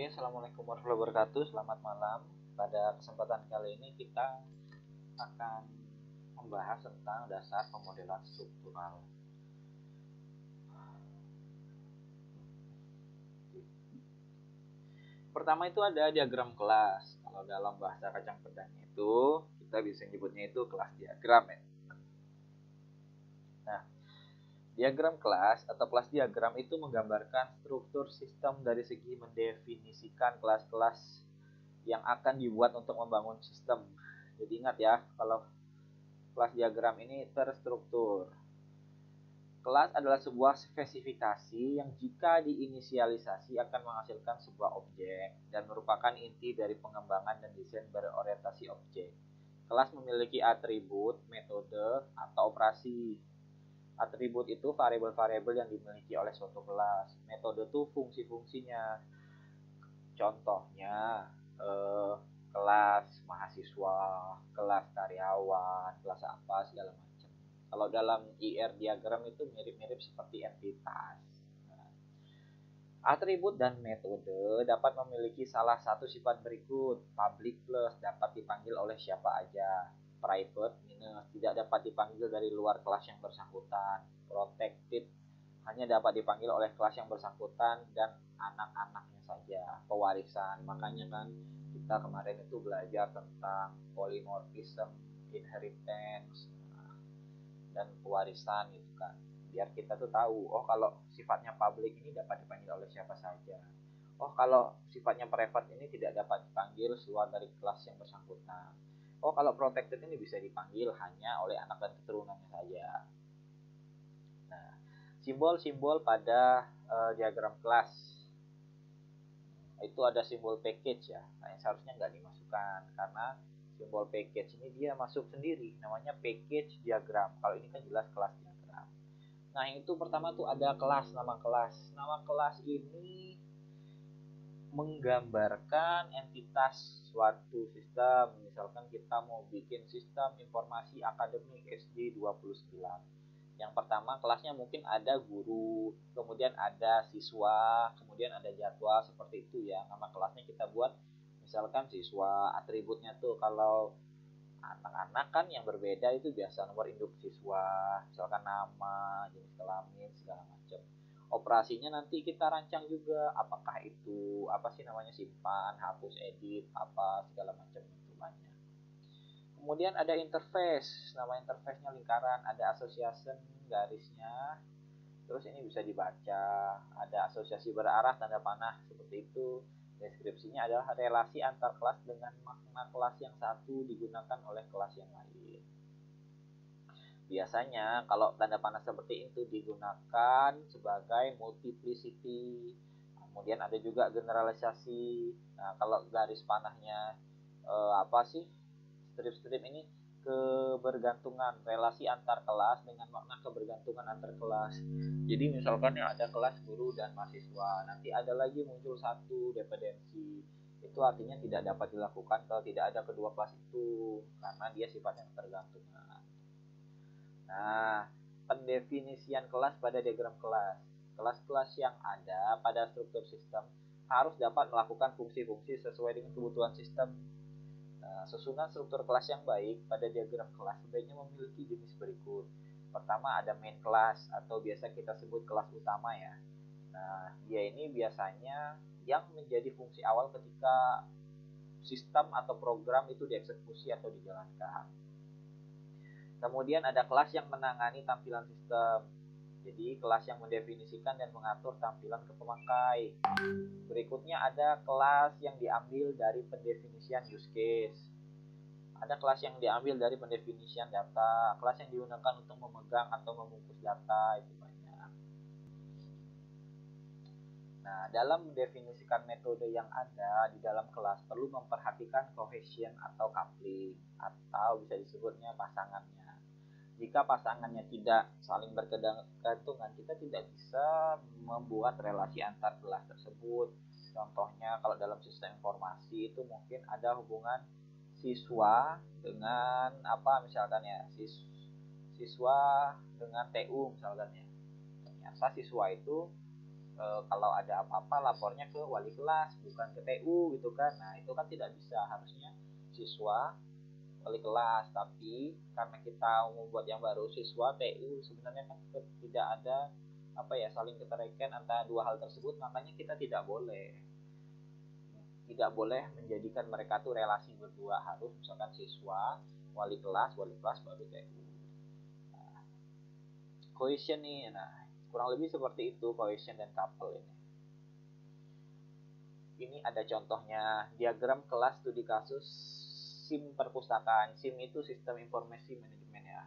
Assalamualaikum warahmatullahi wabarakatuh. Selamat malam. Pada kesempatan kali ini kita akan membahas tentang dasar pemodelan struktural. Pertama itu ada diagram kelas. Kalau dalam bahasa kacang pedangnya itu kita bisa nyebutnya itu kelas diagram ya. Nah, diagram kelas atau kelas diagram itu menggambarkan struktur sistem dari segi mendefinisikan kelas-kelas yang akan dibuat untuk membangun sistem. Jadi ingat ya, kalau kelas diagram ini terstruktur. Kelas adalah sebuah spesifikasi yang jika diinisialisasi akan menghasilkan sebuah objek dan merupakan inti dari pengembangan dan desain berorientasi objek. Kelas memiliki atribut, metode, atau operasi. Atribut itu variabel-variabel yang dimiliki oleh suatu kelas. Metode itu fungsi-fungsinya. Contohnya kelas mahasiswa, kelas karyawan, kelas apa segala macam. Kalau dalam IR diagram itu mirip-mirip seperti entitas. Atribut dan metode dapat memiliki salah satu sifat berikut. Public plus dapat dipanggil oleh siapa aja. Private minus tidak dapat dipanggil dari luar kelas yang bersangkutan. Protected hanya dapat dipanggil oleh kelas yang bersangkutan dan anak-anaknya saja. Pewarisan, makanya kan kita kemarin itu belajar tentang polymorphism, inheritance, dan pewarisan gitu kan. Biar kita tuh tahu, oh kalau sifatnya public ini dapat dipanggil oleh siapa saja. Oh kalau sifatnya private ini tidak dapat dipanggil keluar dari kelas yang bersangkutan. Oh kalau protected ini bisa dipanggil hanya oleh anak dan keturunannya saja. Nah, simbol-simbol pada diagram kelas itu ada simbol package ya. Nah, yang seharusnya nggak dimasukkan karena simbol package ini dia masuk sendiri, namanya package diagram. Kalau ini kan jelas kelas diagram. Nah, yang itu pertama tuh ada kelas, nama kelas. Nama kelas ini menggambarkan entitas suatu sistem. Misalkan kita mau bikin sistem informasi akademik SD 29. Yang pertama kelasnya mungkin ada guru, kemudian ada siswa, kemudian ada jadwal, seperti itu ya. Nama kelasnya kita buat misalkan siswa. Atributnya tuh kalau anak-anak kan yang berbeda itu biasa nomor induk siswa, misalkan nama, jenis kelamin, segala macam. Operasinya nanti kita rancang juga, apakah itu apa sih namanya, simpan, hapus, edit, apa segala macam itu banyak. Kemudian ada interface, nama interface-nya lingkaran, ada association garisnya, terus ini bisa dibaca, ada asosiasi berarah tanda panah seperti itu. Deskripsinya adalah relasi antar kelas dengan makna kelas yang satu digunakan oleh kelas yang lain. Biasanya kalau tanda panah seperti itu digunakan sebagai multiplicity. Kemudian ada juga generalisasi. Nah, kalau garis panahnya apa sih? Strip-strip ini kebergantungan, relasi antar kelas dengan makna kebergantungan antar kelas. Jadi misalkan ya ada kelas guru dan mahasiswa, nanti ada lagi muncul satu dependensi. Itu artinya tidak dapat dilakukan kalau tidak ada kedua kelas itu, karena dia sifatnya ketergantungan. Nah, pendefinisian kelas pada diagram kelas. Kelas-kelas yang ada pada struktur sistem harus dapat melakukan fungsi-fungsi sesuai dengan kebutuhan sistem. Susunan struktur kelas yang baik pada diagram kelas sebaiknya memiliki jenis berikut. Pertama ada main kelas atau biasa kita sebut kelas utama ya. Nah, dia ini biasanya yang menjadi fungsi awal ketika sistem atau program itu dieksekusi atau dijalankan. Kemudian ada kelas yang menangani tampilan sistem. Jadi kelas yang mendefinisikan dan mengatur tampilan ke pemakai. Berikutnya ada kelas yang diambil dari pendefinisian use case. Ada kelas yang diambil dari pendefinisian data, kelas yang digunakan untuk memegang atau membungkus data, itu banyak. Nah, dalam mendefinisikan metode yang ada di dalam kelas perlu memperhatikan cohesion atau coupling, atau bisa disebutnya pasangannya. Jika pasangannya tidak saling berkegantungan, kita tidak bisa membuat relasi antar kelas tersebut. Contohnya kalau dalam sistem informasi itu mungkin ada hubungan siswa dengan apa misalkan ya, siswa dengan TU misalkan ya. Ternyata siswa itu kalau ada apa-apa lapornya ke wali kelas bukan ke TU gitu kan. Nah itu kan tidak bisa, harusnya siswa wali kelas. Tapi karena kita membuat yang baru siswa TU, sebenarnya kan tidak ada apa ya, saling keterkaitan antara dua hal tersebut, makanya kita tidak boleh menjadikan mereka tuh relasi berdua, harus misalkan siswa wali kelas baru TU. Nah, cohesion nih, nah kurang lebih seperti itu cohesion dan couple ini. Ini ada contohnya diagram kelas studi kasus SIM perpustakaan. SIM itu sistem informasi manajemen ya.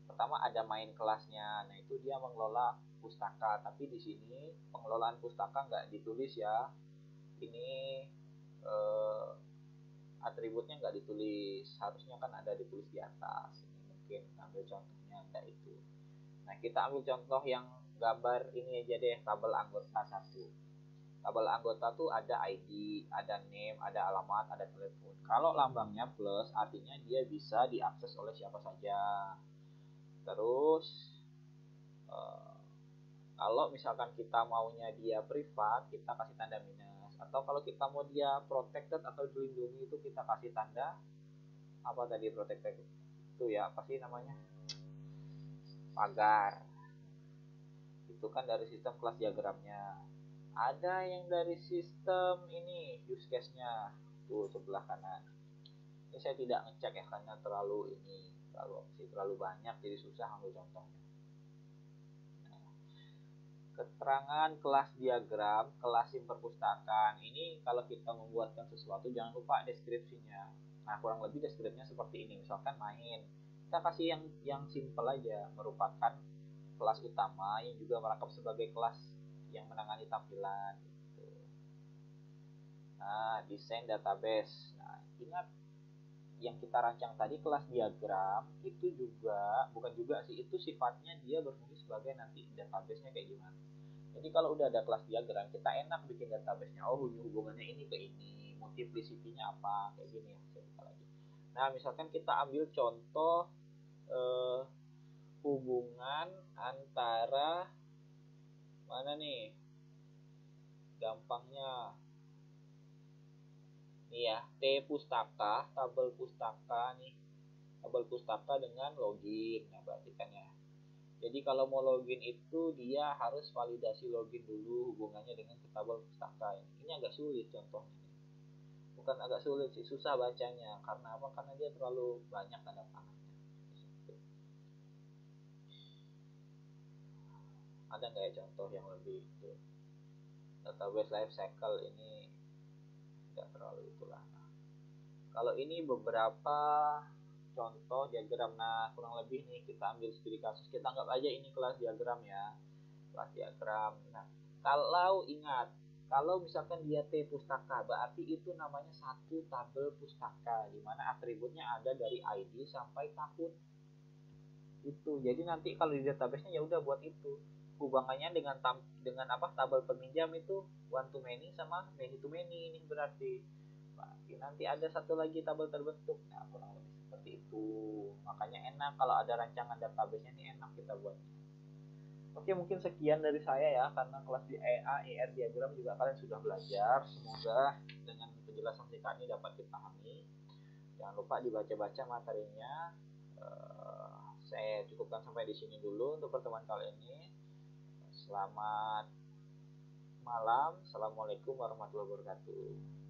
Pertama ada main kelasnya, nah itu dia mengelola pustaka, tapi di sini pengelolaan pustaka nggak ditulis ya. Ini atributnya nggak ditulis, harusnya kan ada ditulis di atas. Ini mungkin ambil contohnya ada itu. Nah kita ambil contoh yang gambar ini aja deh, tabel anggota 1. Tabel anggota tuh ada ID, ada name, ada alamat, ada telepon. Kalau lambangnya plus, artinya dia bisa diakses oleh siapa saja. Terus kalau misalkan kita maunya dia privat, kita kasih tanda minus. Atau kalau kita mau dia protected atau dilindungi, itu kita kasih tanda apa tadi, protected itu ya, apa sih namanya, pagar. Itu kan dari sistem kelas diagramnya. Ada yang dari sistem ini use case-nya tuh sebelah kanan. Ini saya tidak ngecek ya karena terlalu banyak jadi susah ambil contohnya. Keterangan kelas diagram, kelas SIM perpustakaan. Ini kalau kita membuatkan sesuatu jangan lupa deskripsinya. Nah kurang lebih deskripsinya seperti ini. Misalkan main, kita kasih yang simple aja, merupakan kelas utama yang juga merangkap sebagai kelas yang menangani tampilan gitu. Nah desain database. Nah ingat yang kita rancang tadi kelas diagram itu juga bukan juga sih, itu sifatnya dia berfungsi sebagai nanti database-nya kayak gimana. Jadi kalau udah ada kelas diagram, kita enak bikin database-nya. Oh, hubungannya ini ke ini, multiplicity-nya apa, kayak gini ya. Saya buka lagi. Nah, misalkan kita ambil contoh hubungan antara mana nih? Gampangnya nih ya, T pustaka, tabel pustaka nih. Tabel pustaka dengan login. Nah, berarti kan ya. Jadi kalau mau login itu dia harus validasi login dulu hubungannya dengan tabel pustaka. Ini agak sulit contohnya. Bukan agak sulit sih, susah bacanya. Karena apa? Karena dia terlalu banyak tanda tangannya. Ada nggak ya contoh yang lebih itu? Database life cycle ini nggak terlalu itulah. Nah, kalau ini beberapa contoh diagram. Nah kurang lebih nih kita ambil studi kasus, kita anggap aja ini kelas diagram ya, kelas diagram. Nah kalau ingat, kalau misalkan dia T pustaka, berarti itu namanya satu tabel pustaka di mana atributnya ada dari ID sampai tahun itu. Jadi nanti kalau di database-nya ya udah buat itu hubungannya dengan apa, tabel peminjam itu one to many sama many to many. Ini berarti nanti ada satu lagi tabel terbentuk. Nah kurang lebih seperti itu, makanya enak kalau ada rancangan database-nya, ini enak kita buatnya. Oke, mungkin sekian dari saya ya, karena kelas di EA, ER diagram juga kalian sudah belajar. Semoga dengan penjelasan singkat ini dapat dipahami. Jangan lupa dibaca-baca materinya. Saya cukupkan sampai di sini dulu untuk pertemuan kali ini. Selamat malam. Assalamualaikum warahmatullahi wabarakatuh.